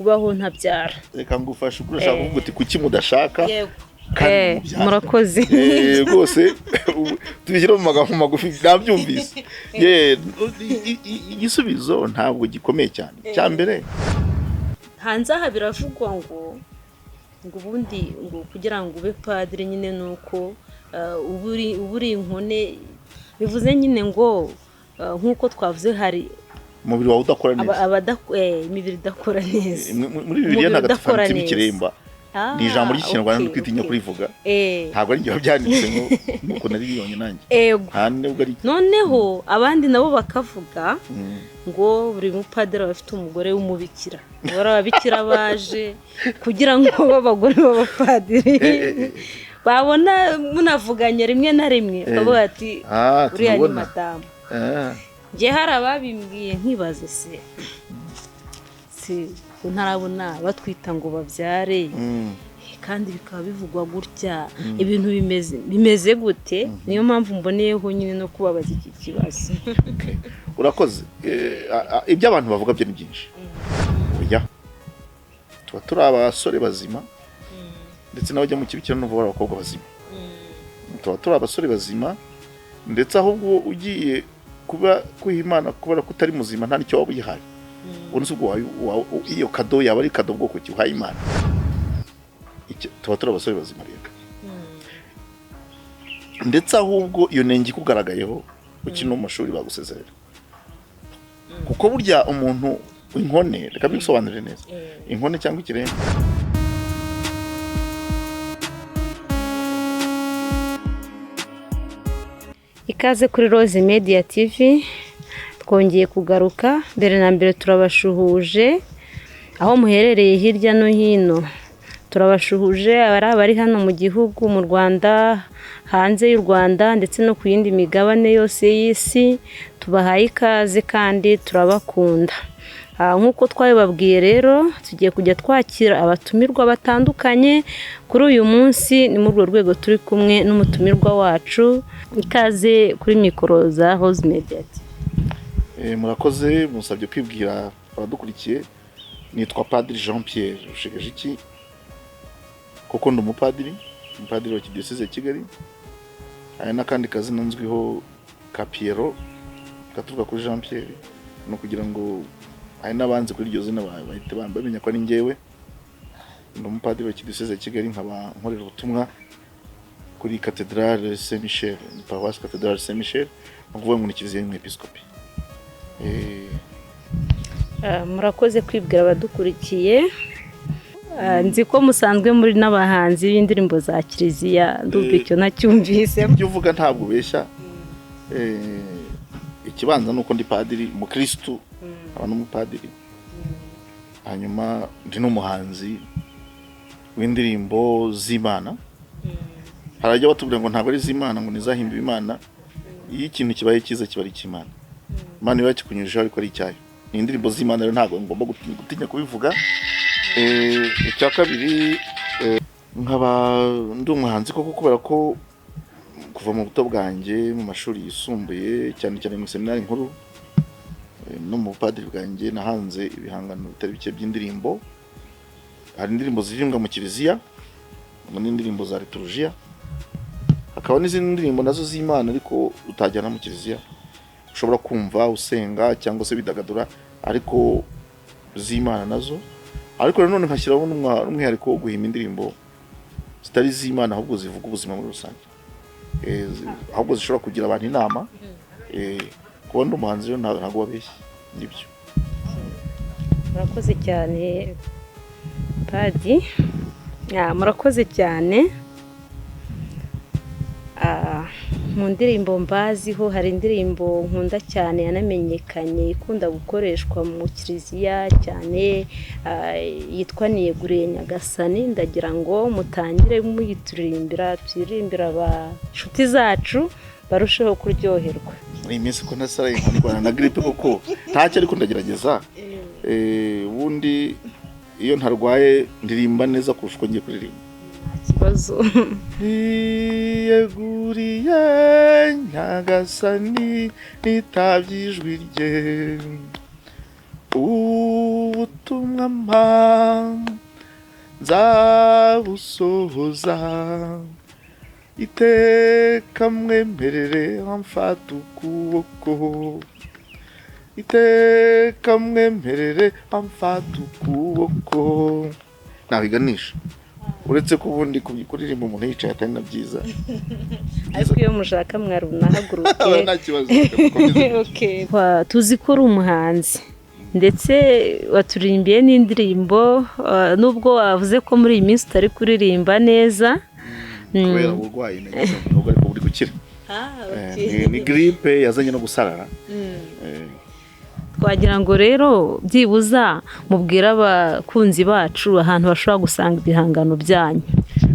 kubaho ntabyara. Reka ngufashe urashaka kuvuga uti kuki mudashaka murakoze rwose tubishyira mu magambo magufi nabyumvise. Igisubizo ntabwo gikomeye cyane. Cyambere hanze aha biravugwa ngo ubundi ngo kugira ngo ube padiri nyine nuko uburi inkone bivuze nyine ngo nkuko twavuze hari umubiri wawe udakora neza imibiri idakora neza muri Bibiliya ntagatifu ikiremba ni ijambo ry'ikinyarwanda twitinya kurivuga ntabwo ari igihe byanditse nuko nari biyonye nanjye noneho abandi nabo bakavuga ngo buri mupadiri bafite umugore w'umubikira ababikira baje kugira ngo babagore b'abapadiri babona munavuganye rimwe na rimwe bavuga ati uriya ni madamu. Ngiye hari ababimbwiye nkibaze se ntarabona batwita ngo babyare kandi bikaba bivugwa gutya ibintu bimeze gute. Niyo mpamvu mboneyeho nyine no kubabaza iki kibazo. Urakoze. Ibyo abantu bavuga byo ni byinshi. Oya tuba turi abasore bazima ndetse n'abajya mu kibikira n'ubu abakobwa bazima. Tuba turi abasore bazima ndetse ahubwo ugiye kuba kwihimana kubera kutari muzima nta nicyo waba uyihaye. Unzi ubwo iyo kado yaba ari kado bwoko ki uhaye Imana. Tuba turi abasore bazima rero. Ndetse ahubwo iyo nenge kugaragayeho ukino mu mashuri bagusezerera. Kuko burya umuntu inkone reka bisobanure neza. Inkone cyangwa ikiremba. Ikaze kuri Rose Media TV. Twongeye kugaruka mbere na mbere turabashuhuje aho muherereye hirya no hino. Turabashuhuje abari hano mu gihugu mu Rwanda, hanze y'u Rwanda ndetse no ku yindi migabane yose y'isi. Tubahaye ikaze kandi turabakunda. Nkuko twabibabwiye rero tugiye kujya twakira abatumirwa batandukanye. Kuri uyu munsi ni muri urwo rwego turi kumwe n'umutumirwa wacu. Ikaze kuri mikoro za Rose Media. Murakoze musabye kwibwira abadukurikiye. Nitwa Padiri Jean Pierre Rushegejiki kuko ndi umupadiri wa Kidiyoseze Kigali. Aya nakandi kazi nanzwiho ka Piero katuruka kuri Jean Pierre no kugira ngo aya nabanze kuri iryo zina bahite bamenya ko ari njyewe. Ndi umupadiri wa Kidiyoseze Kigali nkaba nkorera ubutumwa kuri Cathedrale Saint Michel, ni Paroisse Cathedrale Saint Michel, ukuvuga ngo ni kiliziya y'umwepiskopi. Murakoze kwibwira abadukurikiye. Nzi ko musanzwe muri n'abahanzi b'indirimbo za kiliziya ndumva icyo nacyumvise. Ibyo uvuga ntabwo ubeshya. Ikibanza nuko ndi padiri mu Kristo abantu umupadiri. Hanyuma ndi n'umuhanzi w'indirimbo z'Imana. Harajya batubwira ngo ntabwo ari z'Imana ngo nizahimba Imana. Iyo ikintu kibaye cyiza kiba ari cy'Imana. Imana iba kikunyujeho ariko ari icyayo. Ni indirimbo z'Imana rero ntabwo ngomba gutinya kubivuga. Icya kabiri nkaba ndi umuhanzi koko kubera ko kuva mu buto bwanjye mu mashuri yisumbuye cyane mu seminari nkuru no mu bupadiri bwanjye nahanze ibihangano bitari bike by'indirimbo. Hari indirimbo zirimbwa mu kiliziya n'indirimbo za liturujia. Hakaba n'izindi ndirimbo nazo z'Imana ariko utajyana mu kiliziya. Ushobora kumva usenga cyangwa se bidagadura ariko z'Imana nazo. Ariko nanone nkashyiraho n'umwihariko wo guhimba indirimbo zitari z'Imana ahubwo zivuga ubuzima muri rusange. Ahubwo zishobora kugira abantu inama. Kuba ndi umuhanzi rero ntabwo wabeshye nibyo. Murakoze cyane Padi. Murakoze cyane. Mu ndirimbo mbaziho hari indirimbo nkunda cyane yanamenyekanye ikunda gukoreshwa mu kiliziya cyane yitwa Niyeguriye Nyagasani. Ndagira ngo mutangire muyituririmbira turirimbira abashuti zacu barusheho kuryoherwa. Muri iminsi ko nasaraye nkarwana na grippe kuko ntacyo ariko ndagerageza. Ubundi iyo ntarwaye ndirimba neza kurusha uko ngiye kuririmba. Kibazo. Niyeguriye Nyagasani nitabyijwi rye ubutumwa mpa nzabusohoza, iteka mwemerere amfata ukuboko, iteka mwemerere amfata ukuboko. Nabiganisha uretse ko ubundi kuririmba umuntu yicaye atari na byiza, ariko iyo mushaka mwarunahaguruke nta kibazo. Okay. Tuzi ko uri umuhanzi ndetse waturimbiye n'indirimbo, nubwo wavuze ko muri iyi minsi utari kuririmba neza kubera uburwayi nubwo ariko buri gukira. Ni gripe yazanye no gusarara. Twagira ngo rero byibuza mubwira abakunzi bacu ahantu bashobora gusanga ibihangano byanyu.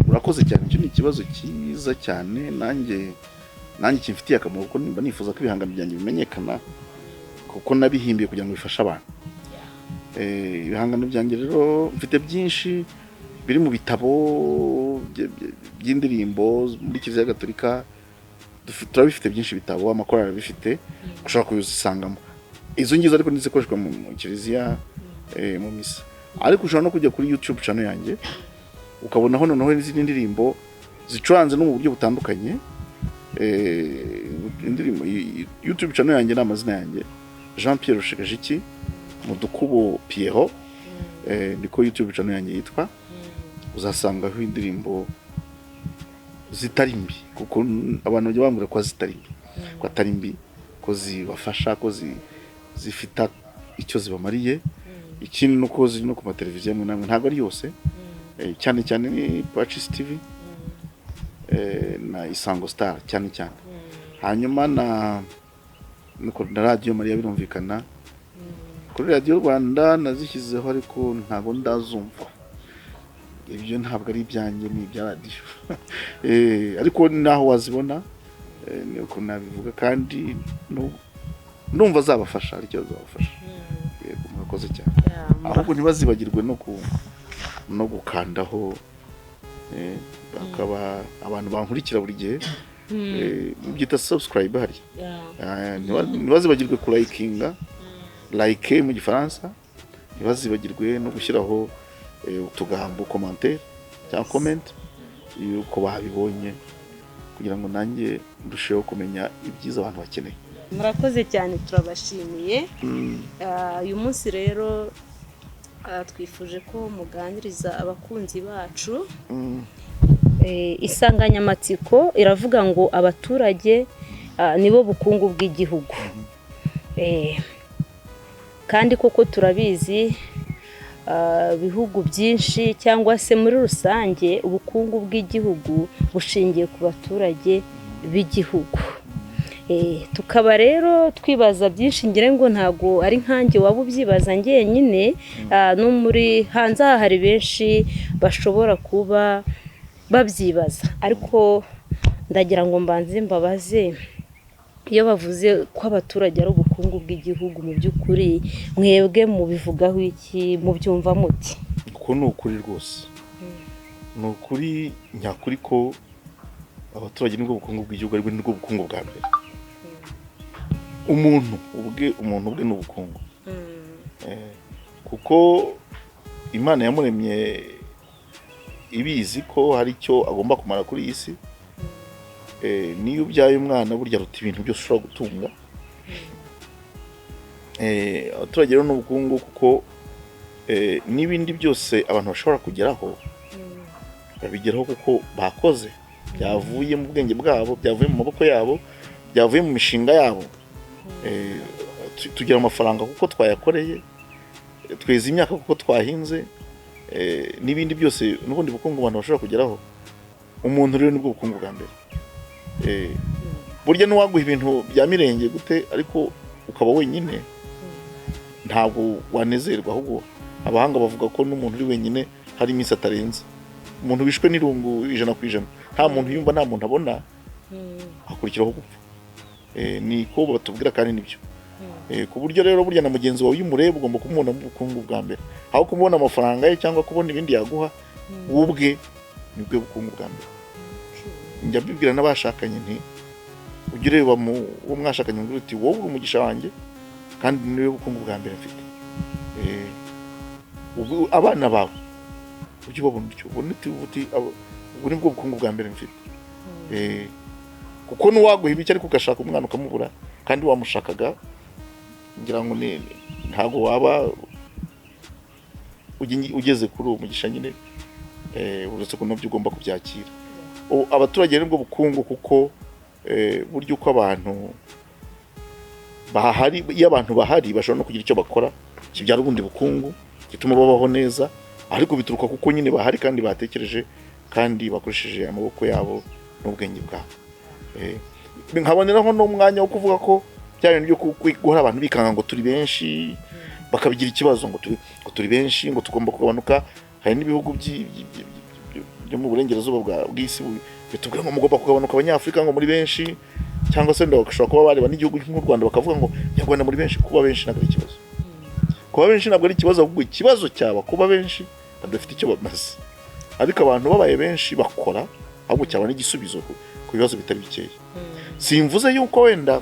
Urakoze cyane, icyo ni ikibazo cyiza cyane, nanjye kimfitiye akamaro kuko nimba nifuza ko ibihangano byanjye bimenyekana kuko nabihimbiye kugira ngo bifashe abantu. Ibihangano byanjye rero mfite byinshi biri mu bitabo by'indirimbo muri Kiliziya Gatolika, turabifite byinshi bitabo, amakorali bifite ushobora kubisangamo. Izo ngizo ariko nizikoreshwa mu Kiliziya mu misa, ariko ushobora no kujya kuri YouTube channel yanjye ukabonaho noneho n'izindi ndirimbo zicuranze no mu buryo butandukanye. Indirimbo YouTube channel yanjye n'amazina yanjye Jean Pierre Rushegajiki Mudukubo Pierrot, niko YouTube channel yanjye yitwa. Uzasangaho indirimbo zitari mbi kuko abantu bajya bambwira ko zitari mbi, ko atari mbi, ko zibafasha, ko zifita icyo zibamariye. Ikindi nuko ziri no ku mateleviziyo amwe namwe, ntabwo ari yose, cyane cyane ni Pacis TV na Isango Star cyane cyane, hanyuma na Radio Maria birumvikana. Kuri Radio Rwanda nazishyizeho ariko ntabwo ndazumva, ibyo ntabwo ari ibyanjye, ni ibya radio. Ariko naho wazibona niko nabivuga, kandi numva zabafasha, aricyo zabafasha. Yego, murakoze cyane. Ahubwo ntibazibagirwe no gukandaho, bakaba abantu bankurikira buri gihe, byita subscribe hari. Ntibazibagirwe ku like mu Gifaransa, ntibazibagirwe no gushyiraho utugambo commentaire cyangwa comment yuko babibonye, kugira ngo nanjye ndusheho kumenya ibyiza abantu bakeneye. Murakoze cyane, turabashimiye. Uyu munsi rero twifuje ko muganiriza abakunzi bacu. Insanganyamatsiko iravuga ngo abaturage nibo bukungu bw'igihugu. Kandi koko turabizi bihugu byinshi cyangwa se muri rusange ubukungu bw'igihugu bushingiye ku baturage b'igihugu. Tukaba rero twibaza byinshi, ngire ngo ntago ari nkanjye waba ubyibaza njyenyine, no muri hanze hari benshi bashobora kuba babyibaza. Ariko ndagira ngo mbanze mbabaze, iyo bavuze ko abaturage ari ubukungu bw'igihugu, mu by'ukuri mwebwe mubivugaho iki, mubyumva muti? Kuko ni ukuri rwose, ni ukuri nyakuri ko abaturage nibwo bukungu bw'igihugu, ariko nibwo bukungu bwa mbere. Umuntu ubwe ni ubukungu, kuko Imana yamuremye ibizi ko hari icyo agomba kumara kuri iyi si. Niyo ubyaye umwana burya aruta ibintu byose ushobora gutunga. Abaturage rero ni ubukungu, kuko n'ibindi byose abantu bashobora kugeraho babigeraho kuko bakoze, byavuye mu bwenge bwabo, byavuye mu maboko yabo, byavuye mu mishinga yabo. Tugira amafaranga kuko twayakoreye, tweza imyaka kuko twahinze, n'ibindi byose n'ubundi bukungu abantu bashobora kugeraho. Umuntu rero nibwo bukungu bwa mbere. Burya n'uwaguha ibintu bya mirenge gute, ariko ukaba wenyine ntabwo wanezerwa. Ahubwo abahanga bavuga ko n'umuntu uri wenyine hari iminsi atarenze. Umuntu wishwe n'irungu 100%, nta muntu yumva, nta muntu abona, hakurikiraho gupfa. Niko batubwira kandi nibyo. Ku buryo rero burya na mugenzi wawe y'umureba ugomba kumubona mu bukungu bwa mbere, aho kumubona amafaranga ye cyangwa kubona ibindi yaguha. Ubwe nibwo bukungu bwa mbere. Njya mbibwira n'abashakanye nti ujye ureba uwo mwashakanye ngo uti wowe uri umugisha wanjye, kandi niwe bukungu bwa mbere mfite. abana bawe ujye ubabona utyo ubone uti ubu ni bwo bukungu bwa mbere mfite. Kuko n'uwaguha ibiki ariko ugashaka umwana ukamubura kandi wamushakaga, ngira ngo ntago waba ugeze kuri uwo mugisha nyine, uretse ko nabyo ugomba kubyakira. Abaturage nibwo bukungu, kuko burya uko abantu bahari, iyo abantu bahari bashobora no kugira icyo bakora kibyara ubundi bukungu gituma babaho neza, ariko bituruka kuko nyine bahari kandi batekereje kandi bakoresheje amaboko yabo n'ubwenge bwabo. Nkaboneraho n'umwanya wo kuvuga ko bya bintu byo guhora abantu bikanga ngo turi benshi bakabigira ikibazo, ngo turi benshi, ngo tugomba kugabanuka. Hari n'ibihugu byo mu burengerazuba bw'isi bitubwira ngo mugomba kugabanuka abanyafurika ngo muri benshi, cyangwa se ndabashobora kuba bareba n'igihugu nk'u Rwanda bakavuga ngo nyarwanda muri benshi. Kuba benshi ntabwo ari ikibazo, kuba benshi ntabwo ari ikibazo, ahubwo ikibazo cyaba kuba benshi badafite icyo bamaze. Ariko abantu babaye benshi bakora, ahubwo cyaba n'igisubizo ku bibazo bitari bikeya. Simvuze yuko wenda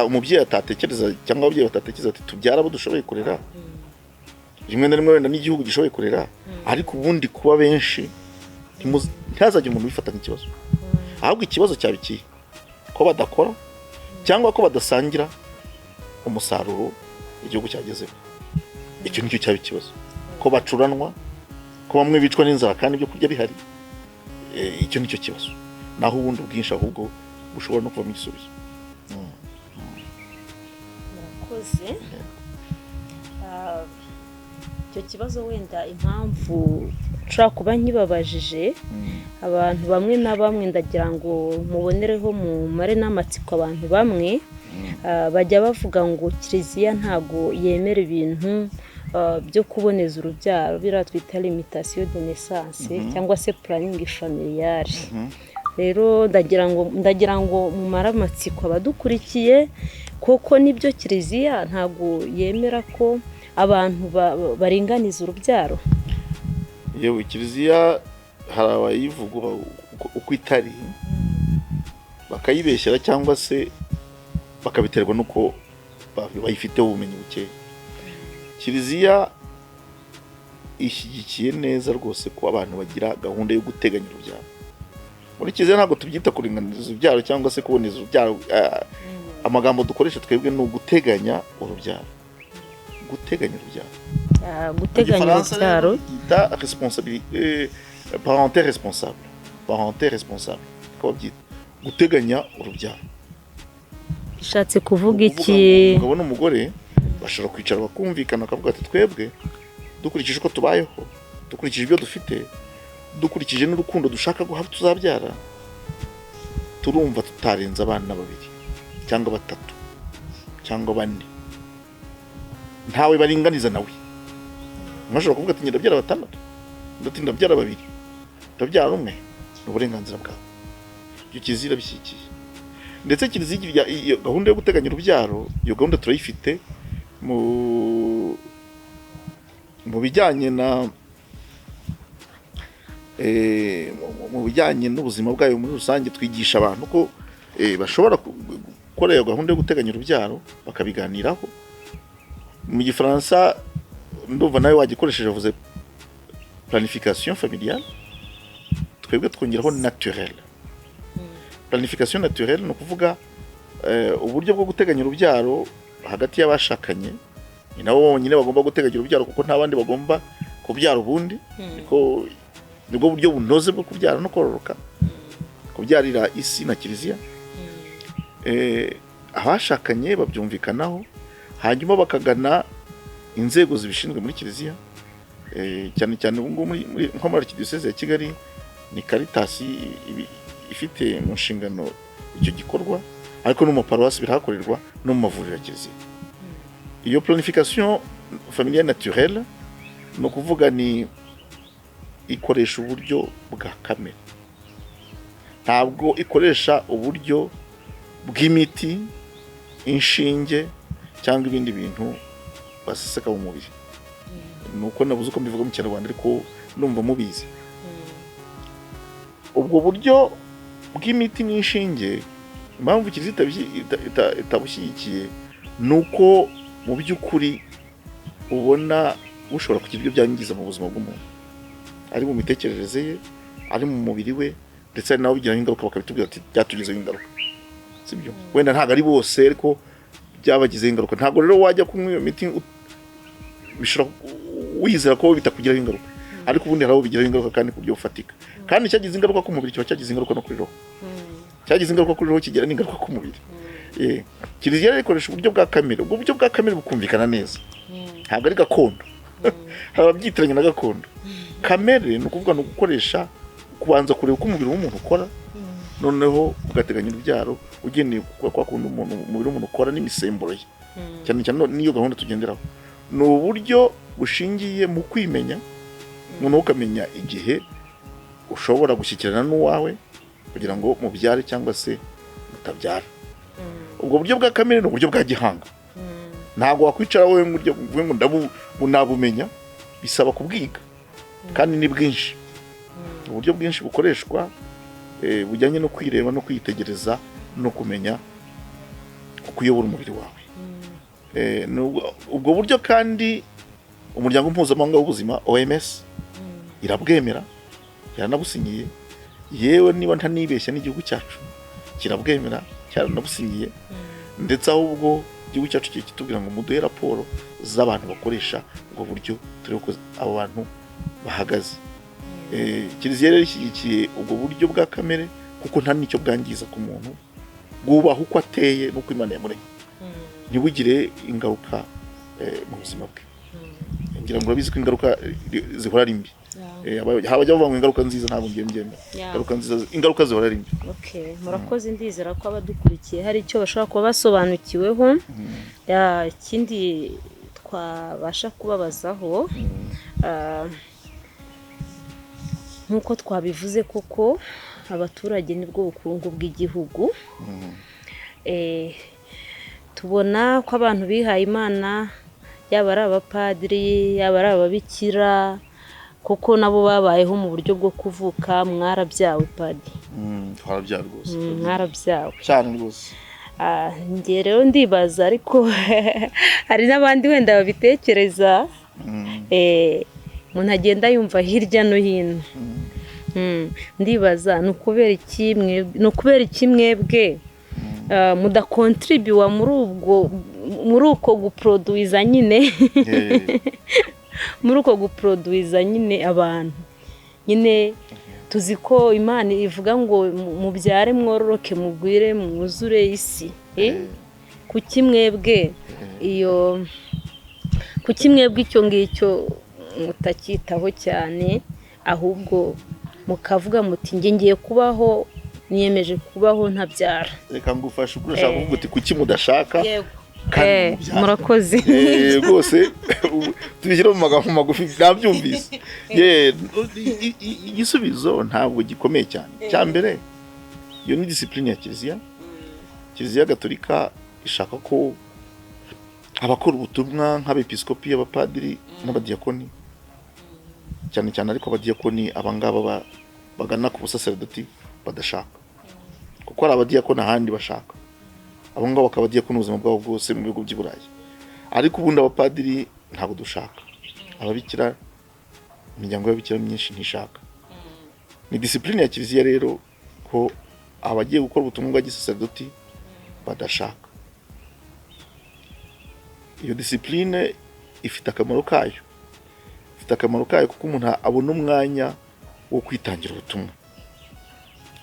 umubyeyi atatekereza cyangwa ababyeyi batatekereza ati tubyara abo dushoboye kurera, rimwe na rimwe wenda n'igihugu gishoboye kurera, ariko ubundi kuba benshi ntihazajye umuntu ubifata nk'ikibazo, ahubwo ikibazo cyaba ikihe? Ko badakora cyangwa ko badasangira umusaruro igihugu cyagezeho. Icyo nicyo cyaba ikibazo. Ko bacuranwa, ko bamwe bicwa n'inzara kandi ibyo kurya bihari, icyo nicyo kibazo. Naho ubundi ubwinshi ahubwo bushobora no kuvamo igisubizo. Murakoze. Icyo kibazo wenda impamvu nshobora kuba nkibabajije, abantu bamwe na bamwe ndagira ngo mubonereho mu mare n'amatsiko. Abantu bamwe bajya bavuga ngo Kiliziya ntago yemera ibintu byo kuboneza urubyaro, biriya twita limitation de naissance cyangwa se planning familiale. Rero ndagira ngo mu mare amatsiko abadukurikiye, koko nibyo Kiliziya ntago yemera ko abantu baringaniza urubyaro? Yewe Kiliziya hari abayivuga uko itari, bakayibeshyera cyangwa se bakabiterwa nuko bayifiteho ubumenyi bukeya. Kiliziya ishyigikiye neza rwose ko abantu bagira gahunda yo guteganya urubyaro. Muri Kiliziya ntabwo tubyita kuringaniza urubyaro cyangwa se kuboneza urubyaro. Amagambo dukoresha twebwe ni uguteganya urubyaro. Guteganya urubyaro. Guteganya urubyaro bita responsabilité, parenté responsable. Parenté responsable. Ko byita guteganya urubyaro. Bishatse kuvuga iki? Umugabo n'umugore bashobora kwicara bakumvikana bakavuga ati twebwe dukurikije uko tubayeho, dukurikije ibyo dufite, dukurikije n'urukundo dushaka guha tuzabyara, turumva tutarenza abana 2 cyangwa 3 cyangwa 4. Ntawe baringaniza nawe. Mwashobora kuvuga ati ndabyara 6, ndabyara 2, ndabyara 1, n'uburenganzira bwawe. Ibyo Kiliziya bishyigikiye. Ndetse Kiliziya iyo gahunda yo guteganya urubyaro, iyo gahunda turayifite mu bijyanye n'ubuzima bwayo muri rusange. Twigisha abantu ko bashobora gukora iyo gahunda yo guteganya urubyaro bakabiganiraho. Mu Gifaransa ndumva nawe wagikoresheje, avuze planification familiale, twebwe twongeraho naturelle. Planification naturelle ni ukuvuga uburyo bwo guteganya urubyaro hagati y'abashakanye. Ni nabo bonyine bagomba guteganya urubyaro, kuko nta bandi bagomba kubyara ubundi. Nibwo buryo bunoze bwo kubyara no kororoka, kubyarira isi na Kiliziya. Abashakanye babyumvikanaho, hanyuma bakagana inzego zibishinzwe muri Kiliziya. Cyane cyane ubu ngubu nko muri Archdiocese ya Kigali ni Caritas ifite mu nshingano icyo gikorwa, ariko no mu paruwasi birahakorerwa no mu mavuriro ya Kiliziya. Iyo planification familiale naturelle no kuvuga ni ikoresha uburyo bwa kamere, ntabwo ikoresha uburyo bw'imiti, inshinge cyangwa ibindi bintu baseseka mu mubiri. Nuko nabuze uko mbivuga mu Kinyarwanda, ariko numva mubizi. Ubwo buryo bw'imiti n'inshinge, impamvu Kiliziya itabushyigikiye nuko mu by'ukuri ubona ushobora kugira ibyo byangiza mu buzima bw'umuntu, ari mu mitekerereze ye, ari mu mubiri we, ndetse ari nawe bigiraho ingaruka bakabitubwira ati byatugizeho ingaruka, sibyo? Wenda ntabwo ari bose ariko byabagizeho ingaruka. Ntabwo rero wajya kunywa iyo miti bishobora wizera ko bitakugiraho ingaruka, ariko ubundi hari abo bigiraho ingaruka kandi ku buryo bufatika. Kandi cyagize ingaruka ku mubiri kiba cyagize ingaruka no kuri roho, cyagize ingaruka kuri roho kigira n'ingaruka ku mubiri. Kiliziya ikoresha uburyo bwa kamere. Ubwo buryo bwa kamere bukumvikana neza, ntabwo ari gakondo. Hari ababyitiranya na gakondo. Kamere ni ukuvuga no gukoresha, kubanza kureba uko umubiri w'umuntu ukora, noneho ugateganya urubyaro ugendeye kwa kundi umubiri w'umuntu ukora n'imisemburo ye, cyane cyane niyo gahunda tugenderaho. Ni uburyo bushingiye mu kwimenya, noneho ukamenya igihe ushobora gushyikirana n'uwawe kugira ngo mubyare cyangwa se mutabyara. Ubwo buryo bwa kamere ni uburyo bwa gihanga. Ntabwo wakwicara wowe ngo nabumenya, bisaba kubwiga kandi ni bwinshi. Uburyo bwinshi bukoreshwa bujyanye no kwireba no kwitegereza no kumenya uko uyobora umubiri wawe. Ubwo buryo kandi umuryango mpuzamahanga w'ubuzima OMS irabwemera, yaranabusinyiye. Yewe niba ntanibeshya n'igihugu cyacu kirabwemera, cyaranabusinyiye. Ndetse ahubwo igihugu cyacu kitubwira ngo muduhe raporo z'abantu bakoresha ubwo buryo, turebe ko abo bantu bahagaze. Kiliziya rero ishyigikiye ubwo buryo bwa kamere kuko nta n'icyo bwangiza ku muntu, bwubaha uko ateye n'uko Imana yamuremye, ntibugire ingaruka mu buzima bwe. Ngira ngo urabizi ko ingaruka zihora ari mbi. Habajya bavuga ngo ingaruka nziza ntabwo ngembyemera. Ingaruka zihora ari mbi. Okay, murakoze. Ndizera ko abadukurikiye hari icyo bashaka kuba basobanukiweho. Ikindi twabasha kubabazaho, nk'uko twabivuze koko abaturage nibwo bukungu bw'igihugu. Tubona ko abantu bihaye Imana, yaba ari abapadiri, yaba ari ababikira, kuko nabo babayeho mu buryo bwo kuvuka. Mwarabyawe padi? Twarabyawe rwose. Mwarabyawe cyane rwose. Njye rero ndibaza, ariko hari n'abandi wenda babitekereza, umuntu agenda yumva hirya no hino. Ndibaza ni ukubera iki mwebwe mudakontribuwa muri uko guproduiza nyine muri uko guproduiza nyine abantu nyine. Tuzi ko Imana ivuga ngo mubyare mwororoke mugwire mwuzure isi. Kuki mwebwe icyo ngicyo mutakitaho cyane, ahubwo mukavuga muti ngiye kubaho, niyemeje kubaho ntabyara? Reka ngufashe uko urashaka kuvuga uti kuki mudashaka kandi mubyara. Murakoze rwose. Tubishyira mu magambo magufi nabyumvise. Igisubizo ntabwo gikomeye cyane. Cya mbere, iyo ni discipline ya Kiliziya. Kiliziya Gatolika ishaka ko abakora ubutumwa nk'abepiskopi, abapadiri n'abadiyakoni, cyane cyane ariko abadiyakoni abangaba bagana ku busaserdoti badashaka, kuko hari abadiyakoni ahandi bashaka. Abo ngabo bakaba badiyakoni ubuzima bwabo bwose mu bihugu by'i Burayi. Ariko ubundi abapadiri ntabwo dushaka. Ababikira, imiryango y'ababikira myinshi ntishaka. Ni discipline ya Kiliziya rero ko abagiye gukora ubutumwa bwa gisaserdoti badashaka. Iyo discipline ifite akamaro kayo. Kuko umuntu abona umwanya wo kwitangira ubutumwa,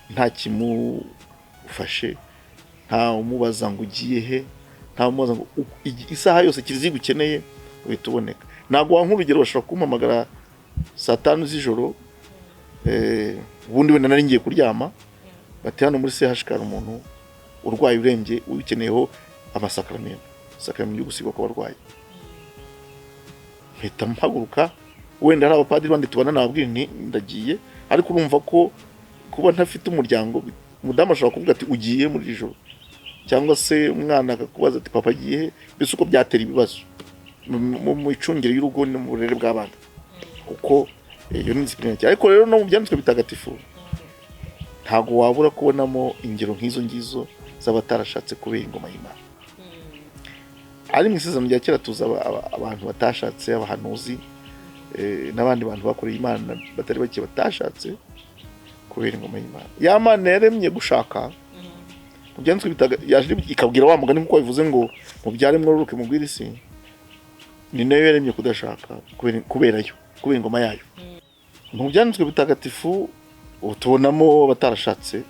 nta kimufashe, nta umubaza ngo ugiye he, nta umubaza ngo isaha yose Kiliziya ukeneye uhita uboneka. Ntabwo wank'urugero bashobora kumpamagara saa 5 z'ijoro, ubundi wenda nari ngiye kuryama, bati hano muri CHK umuntu urwaye urembye ukeneyeho amasakramentu yo gusigwa ku barwayi. Mpita mpaguruka, wenda hari abapadiri bandi tubana nababwira nti ndagiye, ariko urumva ko kuba ntafite umuryango, umudamu ashobora kuvuga ati ugiye muri ijoro, cyangwa se umwana akakubaza ati papa agiye, mbese uko byatera ibibazo mu micungire y'urugo no mu burere bw'abana, kuko iyo ni discipline cyane. Ariko rero no mu byanditswe bitagatifu ntago wabura kubonamo ingero nk'izo ngizo z'abatarashatse kubera ingoma y'Imana. ari mu isezerano rya kera tuza abantu batashatse, abahanuzi n'abandi bantu bakoreye Imana batari bake batashatse kubera ingoma y'Imana. Ya Mana yaremye gushaka mu byanditswe yaje ikabwira wa mugani nkuko bivuze ngo mubyare mwororoke mugwire isi, ni nayo yaremye kudashaka kubera ingoma yayo. Mu byanditswe bitagatifu utubonamo batarashatse,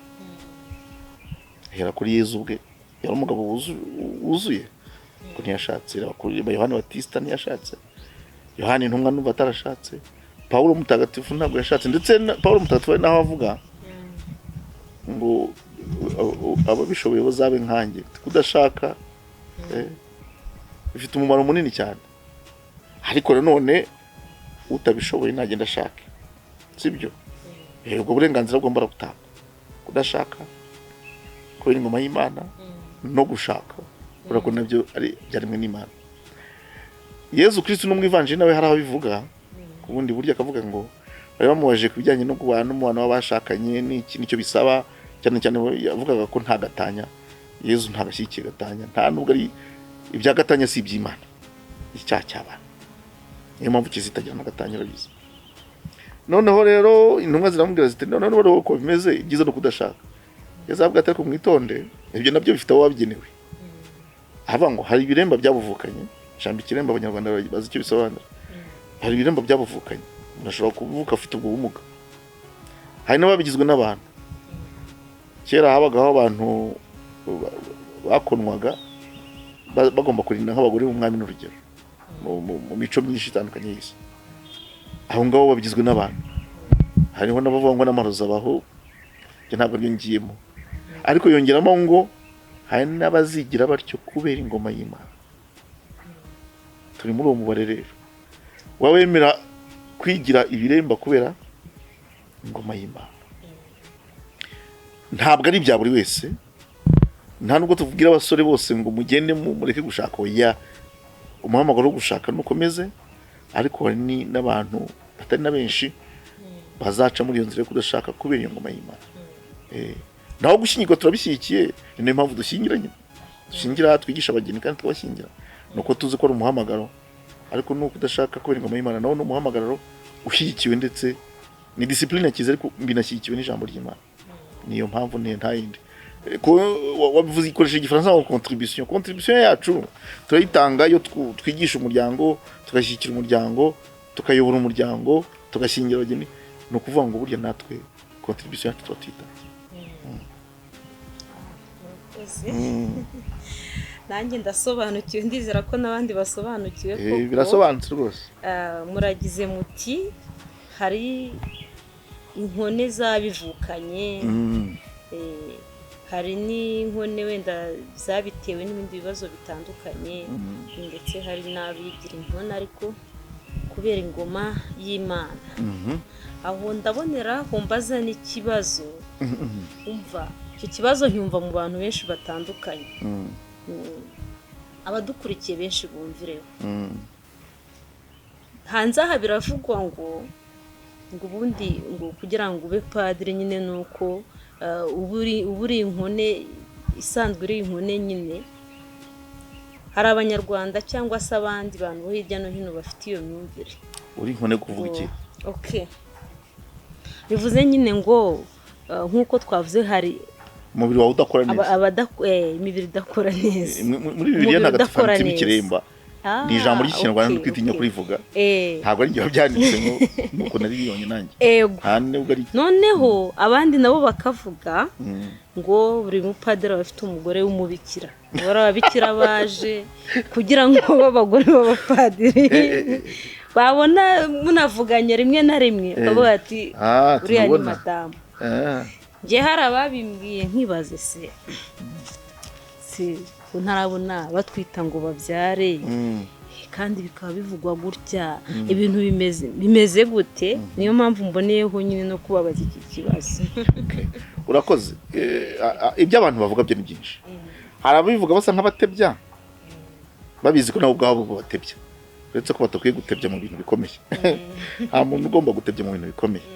hera kuri Yezu ubwe yari umugabo wuzuye ko ntiyashatse, kuri Yohana Batista ntiyashatse, Yohana intumwa n'uva atarashatse, Paulo mutagatifu ntabwo yashatse, ndetse Paulo mutagatifu naho avuga ngo ababishoboye bazabe nkanjye. Kudashaka bifite umumaro munini cyane, ariko nanone utabishoboye nagenda ashake, sibyo? Ubwo burenganzira bwomba gutanga kudashaka kubera ingoma y'Imana no gushaka urako nabyo ari byarimwe n'Imana. Yezu Kristo no mu Ivanjiri nawe hari aho bivuga ku bundi buryo, akavuga ngo bari bamubaje kubijyanye no kubana n'umwana w'abashakanye n'iki nicyo bisaba, cyane cyane yavugaga ko nta gatanya. Yezu nta gashyikiye gatanya, nta nubwo ari ibya gatanya, si iby'Imana, icyaha cy'abantu. Niyo mpamvu kizitagira na gatanya urabizi. Noneho rero intumwa ziramubwira ziti noneho rero uko bimeze ibyiza no kudashaka. Yazavuga ati ko mwitonde, ibyo nabyo bifite aho wabigenewe. Hava ngo hari ibiremba byabuvukanye, ijambo ikiremba abanyarwanda bazi icyo bisobanura. Hari ibiremba byabuvukanye, unashobora kuvuka afite ubwo bumuga. Hari n'ababigizwe n'abantu. Kera habagaho abantu bakonwaga bagomba kurinda nk'abagore b'umwami n'urugero mu mico myinshi itandukanye y'isi. Aho ngaho babigizwe n'abantu. Hariho n'abavangwa n'amarozi abaho, ibyo ntabwo byo ngiyemo, ariko yongeramo ngo hari n'abazigira batyo kubera ingoma y'Imana. Turi muri uwo mubare rero wawemera kwigira ibiremba kubera ingoma y'Imana. Ntabwo ari bya buri wese, nta nubwo tuvugira abasore bose ngo mugende mureke gushaka. Oya, umuhamagaro wo gushaka nukomeze, ariko hari n'abantu batari na benshi bazaca muri iyo nzira yo kudashaka kubera ingoma y'Imana. Naho gushyingirwa turabishyigikiye, ni nayo mpamvu dushyingiranye, dushingira twigisha abageni kandi twabashyingira, nuko tuzi ko ari umuhamagaro, ariko nuko udashaka kubera ingoma y'Imana nawo ni umuhamagaro ushyigikiwe, ndetse ni discipline yakize, ariko binashyigikiwe n'ijambo ry'Imana. Niyo mpamvu nta yindi. Wabivuze ikoresha igifaransa ngo contribution yacu turayitanga iyo twigisha umuryango, tugashyigikira umuryango, tukayobora umuryango, tugashyingira abageni. Ni ukuvuga ngo burya natwe contribution yacu twatita. Nanjye ndasobanukiwe, ndizera ko n'abandi basobanukiwe koko. Birasobanutse rwose. Muragize muti hari inkone zabivukanye, hari n'inkone wenda zabitewe n'ibindi bibazo bitandukanye, ndetse hari n'abigira inkone ariko kubera ingoma y'Imana. Aho ndabonera kumbaza n'ikibazo, umva icyo kibazo ncyumva mu bantu benshi batandukanye, abadukurikiye benshi bumvireho. Hanze aha biravugwa ngo ubundi ngo kugira ngo ube padiri nyine nuko uburi inkone isanzwe iri inkone nyine. Hari abanyarwanda cyangwa se abandi bantu bo hirya no hino bafite iyo myumvire. Uri inkone kuvuga iki? Okay, bivuze nyine ngo nkuko twavuze hari umubiri wawe udakora neza, imibiri idakora neza. Muri Bibiliya ntagatifu ikiremba ni ijambo ry'ikinyarwanda twitinya kurivuga, ntabwo ari igihe byanditse nuko naribonye nanjye. Noneho abandi nabo bakavuga ngo buri mupadiri bafite umugore w'umubikira, ababikira baje kugira ngo babagore b'abapadiri babona munavuganye rimwe na rimwe bavuga ati uriya ni madamu. Ngiye hari ababimbwiye nkibaze se ntarabona batwita ngo babyare kandi bikaba bivugwa gutya, ibintu bimeze gute? Niyo mpamvu mboneyeho nyine no kubabaza iki kibazo. Urakoze. Ibyo abantu bavuga byo ni byinshi. Hari abivuga basa nk'abatebya, babizi ko nabo ubwabo batebya, uretse ko batakwiye gutebya mu bintu bikomeye. Nta muntu ugomba gutebya mu bintu bikomeye.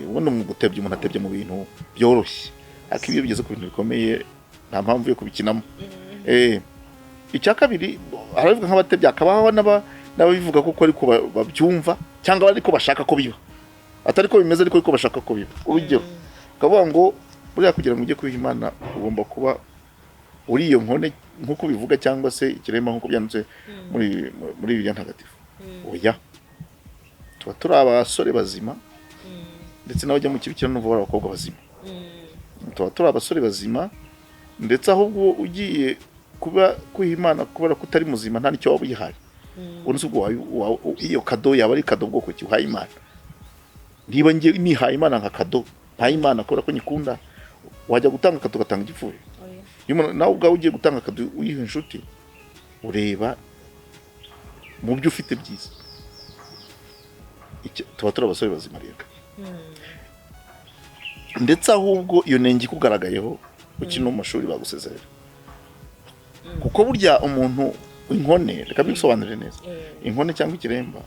Ubundi mu gutebya umuntu atebya mu bintu byoroshye, ariko iyo bigeze ku bintu bikomeye nta mpamvu yo kubikinamo. icya kabiri aravuga nk'abatebya akabaho n'ababivuga kuko ariko babyumva cyangwa ariko bashaka ko biba atari ko bimeze ariko bashaka ko biba. Urugero kavuga ngo buriya kugira ngo ujye kubiha Imana ugomba kuba uri iyo nkone nk'uko bivuga cyangwa se ikiremba nk'uko byanditse muri Bibiliya ntagatifu. Oya, tuba turi abasore bazima ndetse n'abajya mu kibikira n'uva bari abakobwa bazima. Tuba turi abasore bazima ndetse ahubwo ugiye kuba kubiha Imana kubera ko utari muzima nta nicyo waba uyihaye. Uretse ubwo iyo kado yaba ari kado bwoko ki uhaye Imana. Niba ngiye nihaye Imana nka kado ntaye Imana kubera ko nyikunda, wajya gutanga kado gatanga igipfuye. Nawe ubwawe ugiye gutanga kado uyiha inshuti ureba mu byo ufite byiza. Tuba turi abasore bazima rero. Ndetse ahubwo iyo nenge kugaragayeho ukina mu mashuri bagusezerera. Kuko burya umuntu inkone reka bisobanure neza. Inkone cyangwa ikiremba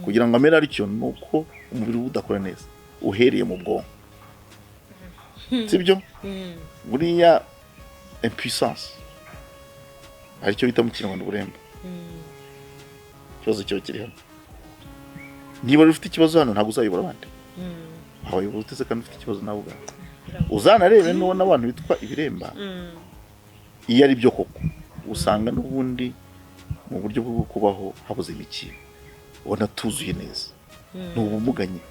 kugira ngo amere aricyo nuko umubiri udakora neza uhereye mu bwonko. Sibyo? Buriya impuissance aricyo bita mu Kinyarwanda uburemba. Ikibazo cyo kiri hano. Niba ufite ikibazo hano ntabwo uzayobora abandi. Abayobora uteze kandi ufite ikibazo nawe ubwawe. Uzanarebe n'ubona abantu bitwa ibiremba. Iyo ari byo koko usanga n'ubundi mu buryo bwo kubaho habuze imikino. Ubona tuzuye neza. N'ubumuganye.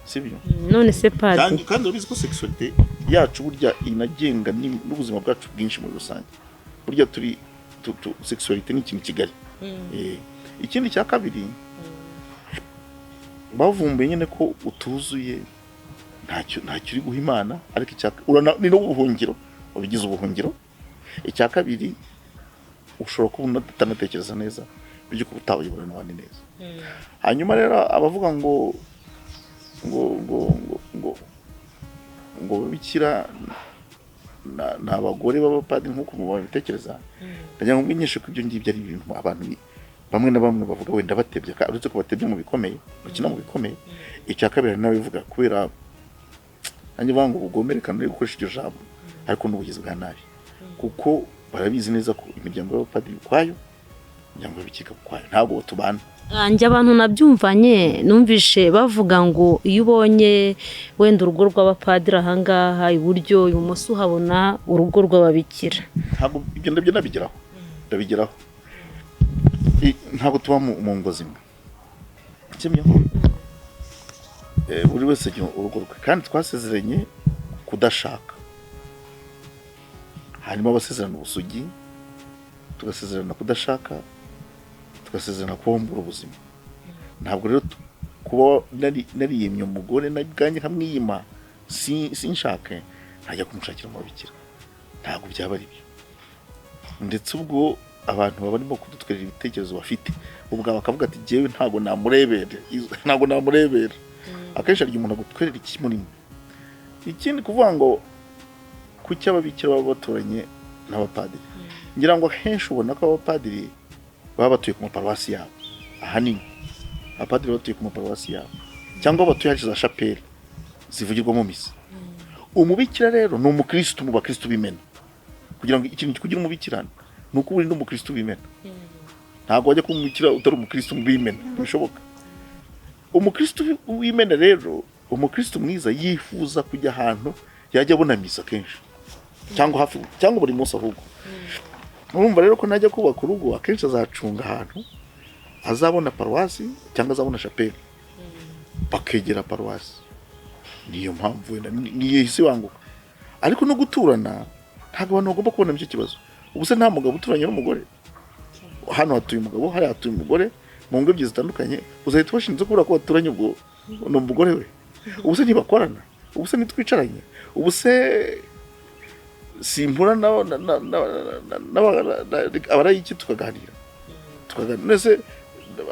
Sibyo? None se padi. Kandi urizi ko sexualité yacu burya inagenga n'ubuzima bwacu bwinshi muri rusange. Burya turi sexualité ni ikintu kigali. Ikindi cya kabiri bavumbuye nyine ko utuzuye ntacyo uri guha Imana ariko ni no ubuhungiro ubigize ubuhungiro. Icya kabiri ushobora kuba utanatekereza neza bityo ko utawuyobora n'abandi neza. Hanyuma rero abavuga ngo bikira n'abagore b'abapadiri nk'uko mubitekereza. Ndagira ngo mwinyeshe ko ibyo ngibyo ari ibintu abantu bamwe na bamwe bavuga wenda batebye uretse ko batebye mu bikomeye bakina mu bikomeye. Icya kabiri nawe bivuga kubera nanjye banga ubugomerekano no gukoresha iryo jambo ariko n'ubugizi bwa nabi kuko barabizi neza ko imiryango y'abapadiri kwayo imiryango y'abikika kwayo ntabwo tubana. Njye abantu nabyumvanye numvishe bavuga ngo iyo ubonye wenda urugo rw'abapadiri ahangaha iburyo ibumoso uhabona urugo rw'ababikira. Ntabwo ibyo ndabigeraho ntabwo tuba mu ngo zimwe. Kimwe buri wese agira urugo rwe kandi twasezeranye kudashaka. Harimo abasezerana ubusugi tugasezerana kudashaka tugasezerana kubombura ubuzima. Ntabwo rero kuba nariyemye umugore nabwanjye nkamwiyima sinshake ntajya kumushakira mu babikira ntabwo byaba ari byo. Ndetse ubwo abantu baba barimo kudutwerera ibitekerezo bafite ubwo bakavuga ati jewe ntabwo namurebera. Akenshi ari umuntu agutwerera ikimurimo. Ikindi kuvuga ngo kuki ababikira baba baturanye n'abapadiri. Ngira ngo ahenshi ubona ko abapadiri baba batuye ku maparuwasi yabo. Ahanini abapadiri batuye ku maparuwasi yabo cyangwa batuye haje za chapelle zivugirwamo misa. Umubikira rero ni umukristo mu bakristo b'imena. Kugira ngo ikintu kugira umubikirana nuko uri n'umukristo b'imena. Ntabwo wajya kumubikira utari umukristo b'imena bishoboka. Umukristo w'imena rero umukristo mwiza yifuza kujya ahantu yajya abona misa kenshi cyangwa hafi cyangwa buri munsi ahubwo. Urumva rero ko najya kubaka urugo akenshi azacunga ahantu azabona paruwasi cyangwa azabona chapelle bakegera paruwasi. Niyo mpamvu wenda niyo isi wanguka. Ariko no guturana ntabwo abantu bagomba kubona icyo kibazo. Ubuse nta mugabo uturanye n'umugore. Hano hatuye umugabo hari hatuye umugore mu ngo ebyiri zitandukanye uzahita ubashinze kubura ko baturanye ubwo no umugore we. Ubuse ntibakorana. Ubuse nitwicaranye. Ubuse simpura abarayiki tukaganira. Nese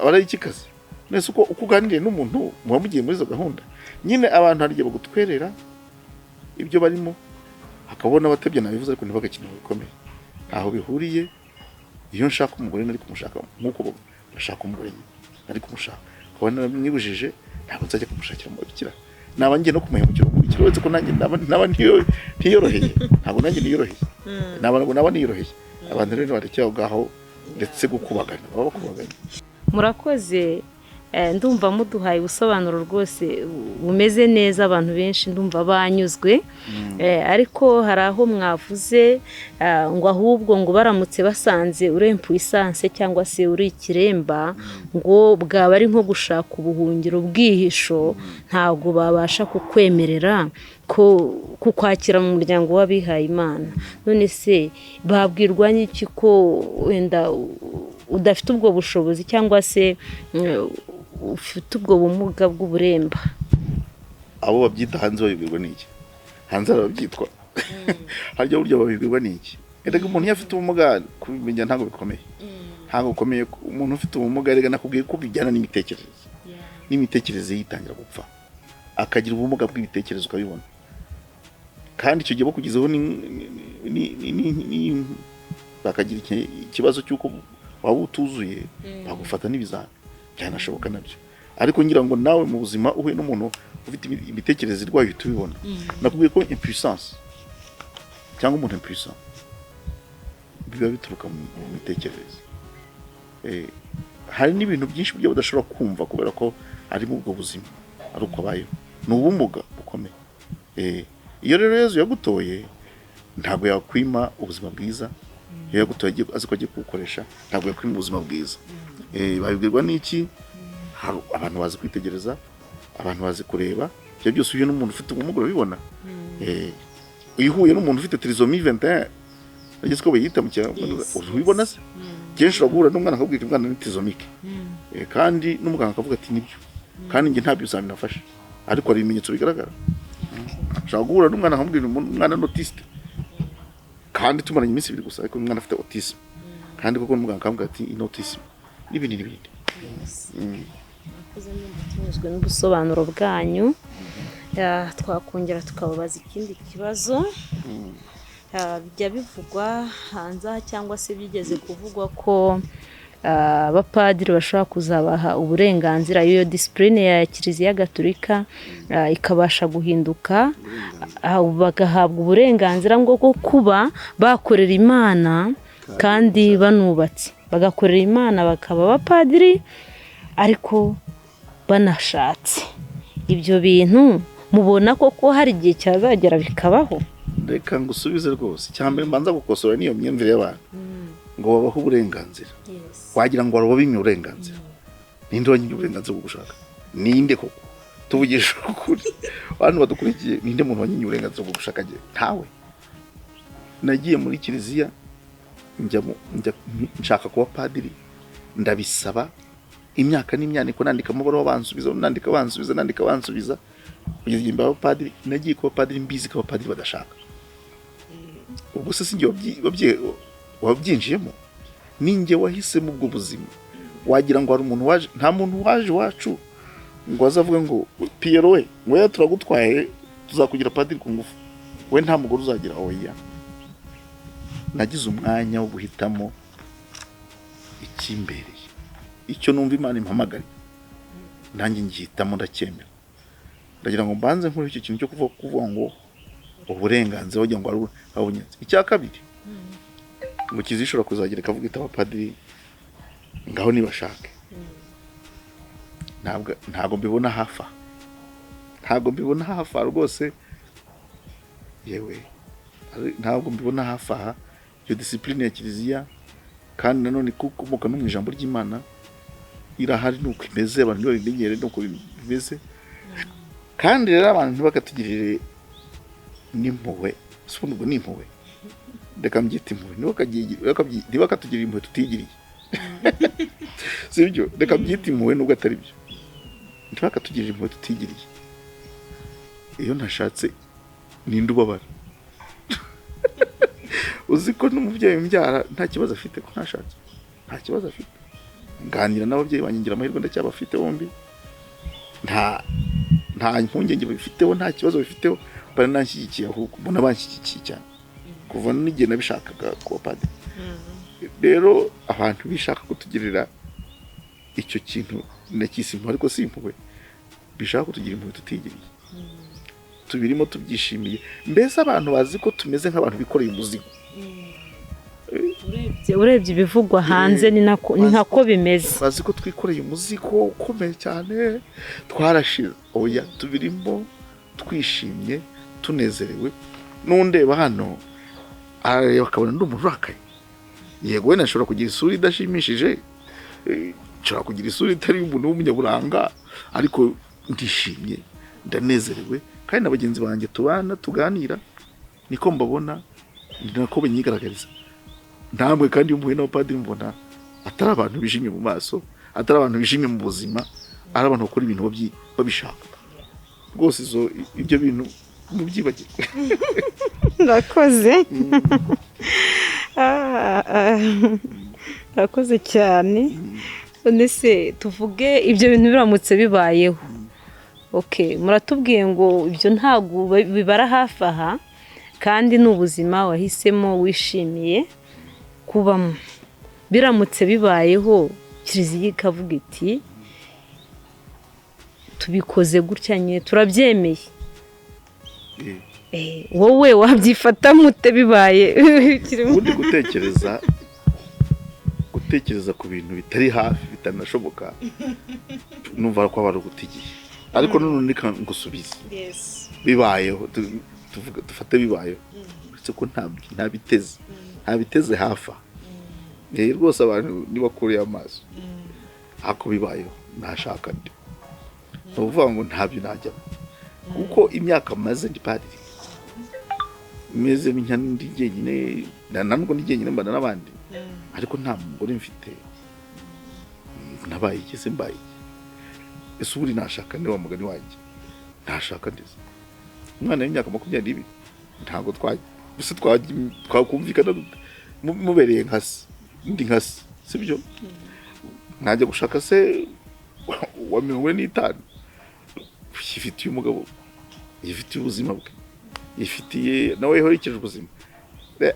abarayiki kazi. Nese uko uganiriye n'umuntu muba mugiye muri zo gahunda. Nyine abantu hariye bagutwerera ibyo barimo hakabona abatebye nabivuze ariko ntibagakina bikomeye. Aho bihuriye iyo nshaka umugore nari kumushaka nkuko bashaka umugore nari kumushaka. Kabona nibujije ntabwo nzajya kumushakira mu babikira. Naba ngiye no kumuyemukira umubikira uretse ko nanjye naba ntiyoroheye. Ntabwo nanjye niyoroheye. Naba niyoroheye. abantu rero barekeye aho ndetse gukubagana baba bakubagana. murakoze. Ndumva muduhaye ubusobanuro rwose bumeze neza, abantu benshi ndumva banyuzwe. Ariko hari aho mwavuze ngo ahubwo ngo baramutse basanze uri impuissance cyangwa se uri ikiremba, ngo bwaba ari nko gushaka ubuhungiro, ubwihisho, ntabwo babasha kukwemerera kukwakira mu muryango w'abihaye Imana. None se babwirwa n'iki ko wenda udafite ubwo bushobozi cyangwa se ufite ubwo bumuga bw'uburemba? Abo babyita hanze babibwirwa n'iki? Hanze arabyitwa. Harya buryo babibwirwa n'iki? Erega umuntu yafite ubumuga kubimenya ntago bikomeye. Ntago bikomeye. Umuntu ufite ubumuga erega nakubwiye ko bijyana n'imitekerereze. N'imitekerereze yitangira gupfa. Akagira ubumuga bw'ibitekerezo ukabibona. Kandi icyo gihe bakugizeho bakagira ikibazo cy'uko waba utuzuye bagufata n'ibizami. Byanashoboka nabyo. Ariko ngira ngo nawe mu buzima uhuye n'umuntu ufite imitekerereze irwaye tubibona. Nakubwiye ko impuissance cyangwa umuntu impuissant biba bituruka mu mitekerereze. Hari n'ibintu byinshi byo badashobora kumva kubera ko ari mu bwo buzima ari uko abayeho. Ni ubumuga bukomeye. Iyo rero Yesu yagutoye ntabwo yakwima ubuzima bwiza. Iyo yagutoye azi ko agiye kugukoresha ntabwo yakwima ubuzima bwiza. Babibwirwa n'iki? Abantu bazi kwitegereza, abantu bazi kureba. Ibyo byose uyu n'umuntu ufite ubumuga urabibona. Uyihuye n'umuntu ufite trisomie 21 ageze ko bayita mu cyangwa ubibona se? Kenshi uragura n'umwana akabwira umwana ni trisomique. Kandi n'umuganga akavuga ati nibyo. Kandi nge ntabyo uzaminafasha. Ariko ari ibimenyetso bigaragara. Uragura n'umwana akamubwira umwana ni autiste. Kandi tumaranye iminsi 2 gusa ariko umwana afite autisme. Kandi koko n'umuganga akamubwira ati ni autisme. N'ibindi. Murakoze n'ubutumizwe n'ubusobanuro bwanyu. Twakongera tukababaza ikindi kibazo. Bijya bivugwa hanze cyangwa se bigeze kuvugwa ko abapadiri bashobora kuzabaha uburenganzira, iyo discipline ya Kiliziya Gatolika ikabasha guhinduka, bagahabwa uburenganzira bwo kuba bakorera Imana kandi banubatse, bagakorera Imana bakaba abapadiri ariko banashatse. Ibyo bintu mubona koko hari igihe cyazagera bikabaho? Reka ngusubize rwose. Cyambere mbanza gukosora niyo myumvire y'abantu ngo babaho uburenganzira. Wagira ngo barabimye uburenganzira. Ninde wanyine uburenganzira bwo gushaka? Ninde koko? Tuvugisha ukuri. Abantu badukurikiye, ninde muntu wanyine uburenganzira bwo gushaka? Ntawe. Nagiye muri Kiliziya nshaka kuba padiri, ndabisaba imyaka n'imyaniko, nandika amabaro bansubiza, nandika bansubiza kugeza igihe mba padiri. Nagiye kuba padiri mbizi ko abapadiri badashaka. Ubwo se sinjye wabyinjiyemo, ninjye wahisemo ubwo buzima. Wagira ngo hari umuntu waje, nta muntu waje wacu ngo azavuga ngo Pierre we ngo turagutwaye tuzakugira padiri ku ngufu, we nta mugore uzagira. Oya, nagize umwanya wo guhitamo ikimbereye, icyo numva Imana impamagara, nanjye ngihitamo ndacyemera. Ndagira ngo mbanze nkuru icyo kintu cyo kuvuga ngo uburenganzira wagira ngo abunyenze. Icya kabiri ngo kizishobora kuzagira kavuga ita abapadiri ngaho nibashake. Ntabwo mbibona hafa. Ntabwo mbibona hafa rwose. Yewe ntabwo mbibona hafa. Iyo discipline ya Kiliziya kandi nanone kukomoka no mu ijambo ry'Imana irahari nuko imeze, abantu babimenyere nuko bimeze. Kandi rero abantu ntibakatugirire n'impuhwe. Ubwo ni impuhwe. Reka mbyite impuhwe. Ntibakatugirire impuhwe tutigiriye. Sibyo? Reka mbyite impuhwe nubwo atari byo. Ntibakatugirire impuhwe tutigiriye. Iyo ntashatse ninde ubabara? Uzi ko n'umubyeyi mbyara nta kibazo afite ko ntashatse. Nta kibazo afite. Nganira n'ababyeyi banyigira amahirwe ndacyabafite bombi. Nta impungenge bifiteho, nta kibazo bifiteho. Baranashyigikiye ahubwo mbona banshyigikiye cyane kuva n'igihe nabishakaga kuba padiri. Rero abantu bishaka kutugirira icyo kintu nakisi impuhwe, ariko si impuhwe, bishaka kutugira impuhwe tutigiriye. Tubirimo tubyishimiye. Mbese abantu bazi ko tumeze nk'abantu bikoreye umuzigo. urebye ibivugwa hanze ni nako bimeze. bazi ko twikoreye umuzigo ukomeye cyane, twarashize. Oya, tubirimo twishimye tunezerewe. Nundeba hano arareba akabona ndi umuntu urakaye. Yego wenda nshobora kugira isura idashimishije, nshobora kugira isura itari umuntu w'umunyaburanga, ariko ndishimye, ndanezerewe, kandi na bagenzi banjye tubana tuganira niko mbabona, ndi nako banyigaragariza. Namwe kandi iyo muhuye n'abapadiri mubona atari abantu bijimye mu maso, atari abantu bijimye mu buzima, ari abantu bakora ibintu babishaka. Rwose ibyo bintu mubyibagirwe. Ndakoze. Ndakoze cyane. None se tuvuge ibyo bintu biramutse bibayeho, okay, muratubwiye ngo ibyo ntabwo bibara hafi aha, kandi ni ubuzima wahisemo wishimiye kubamo. Biramutse bibayeho kiliziya ikavuga iti tubikoze gutya nye turabyemeye, wowe wabyifata mute bibaye? Ubundi gutekereza ku bintu bitari hafi bitanashoboka numva ko abari gutigiye, ariko none ngusubiza bibayeho, dufate bibayeho, uretse ko ntabiteze hafa. Rwose abantu nibakuriye amaso ako bibayeho ntashaka ndi, uvuga ngo ntabyo najyamo, kuko imyaka maze ndi padiri meze ndi jyenyine, nanubwo ndi jyenyine mbana n'abandi, ariko nta mugore mfite, nabaye igeze mbaye. Ese uri nashaka ndi wa mugani wanjye, ntashaka ndetse umwana w'imyaka 22 ntabwo twakumvikana mubereye nkasi, ndi nkasi, sibyo? Najya gushaka se wa 45 yifitiye umugabo, yifitiye ubuzima bwe, yifitiye nawe yahorekeje ubuzima.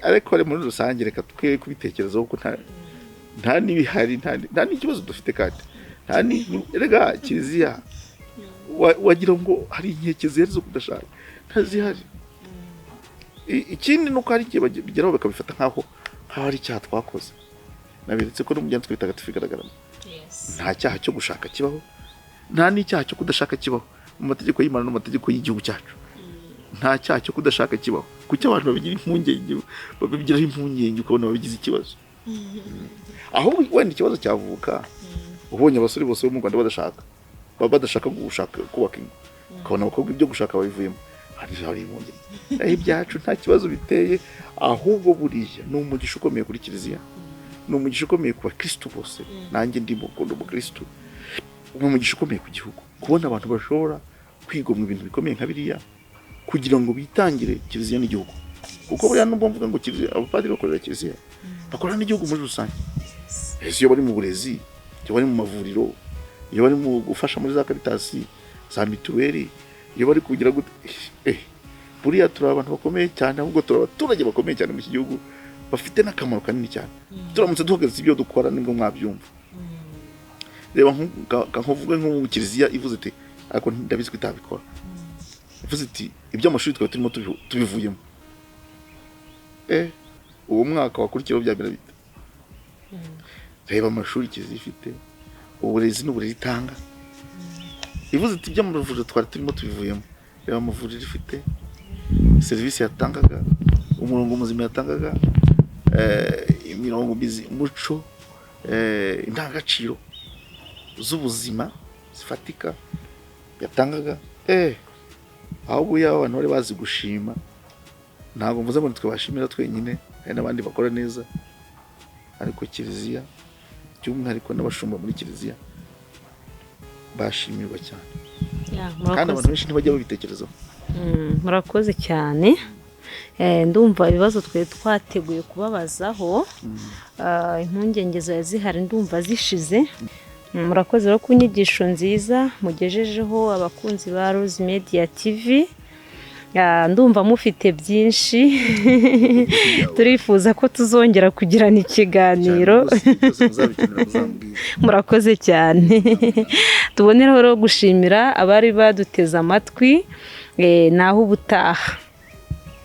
Ariko ari muri rusange reka twe kubitekerezaho ko nta n'ibihari, nta n'ikibazo dufite, kandi rega kiliziya wagira ngo hari inkeke zihari zo kudashaka, ntazihari. Ikindi nuko hari igihe bigeraho bakabifata nkaho ari icyaha twakoze. Naberetse ko no mu byanditswe bitagatifu bigaragaramo nta cyaha cyo gushaka kibaho, nta n'icyaha cyo kudashaka kibaho mu mategeko y'Imana no mu mategeko y'igihugu cyacu. Nta cyaha cyo kudashaka kibaho, kuko abantu babigira impungenge, babigiraho impungenge ukabona babigize ikibazo. Aho wenda ikibazo cyavuka ubonye abasore bose bo mu Rwanda badashaka kubaka ingo, ukabona abakobwa ibyo gushaka babivuyemo, hari impungenge. Ibyacu nta kibazo biteye, ahubwo buriya ni umugisha ukomeye kuri kiliziya, ni umugisha ukomeye ku bakristo bose, nanjye ndi mu Kristo, ni umugisha ukomeye ku gihugu kubona abantu bashobora kwigomwa ibintu bikomeye nka biriya kugira ngo bitangire kiliziya n'igihugu. Kuko buriya nubwo mvuga ngo kiliziya, abapadiri bakorera kiliziya, bakorana n'igihugu muri rusange. Iyo bari mu burezi, iyo bari mu mavuriro, iyo bari mu gufasha muri za karitasi, za mituweli, iyo bari kugira buriya turi abantu bakomeye cyane, ahubwo turi abaturage bakomeye cyane mu iki gihugu, bafite n'akamaro kanini cyane. Turamutse duhagaze ibyo dukora nibwo mwabyumva. Reba nkuvuga nko mu kiliziya ivuze iti ariko ndabizi ko itabikora, ivuze iti iby'amashuri twari turimo tubivuyemo, uwo mwaka wakurikiraho byabira bite? Reba amashuri kiliziya ifite, uburezi n'uburere itanga, ivuze iti iby'amavuriro twari turimo tubivuyemo. Reba amavuriro ifite, serivisi yatangaga, umurongo muzima yatangaga, imirongo umuco, indangagaciro z'ubuzima zifatika yatangaga. Ahubwo iyo abantu bari bazi gushima, ntabwo mvuze ngo twe bashimira twenyine, hari n'abandi bakora neza, ariko kiliziya by'umwihariko n'abashumba muri kiliziya bashimirwa cyane, kandi abantu benshi ntibajya babitekerezaho. Murakoze cyane. Ndumva ibibazo twe twateguye kubabazaho, impungenge zawe zihari ndumva zishize. Murakoze rero ku nyigisho nziza mugejejeho abakunzi ba Rose Media TV. Ndumva mufite byinshi, turifuza ko tuzongera kugirana ikiganiro. Murakoze cyane. Tuboneraho rero gushimira abari baduteze amatwi, naho ubutaha.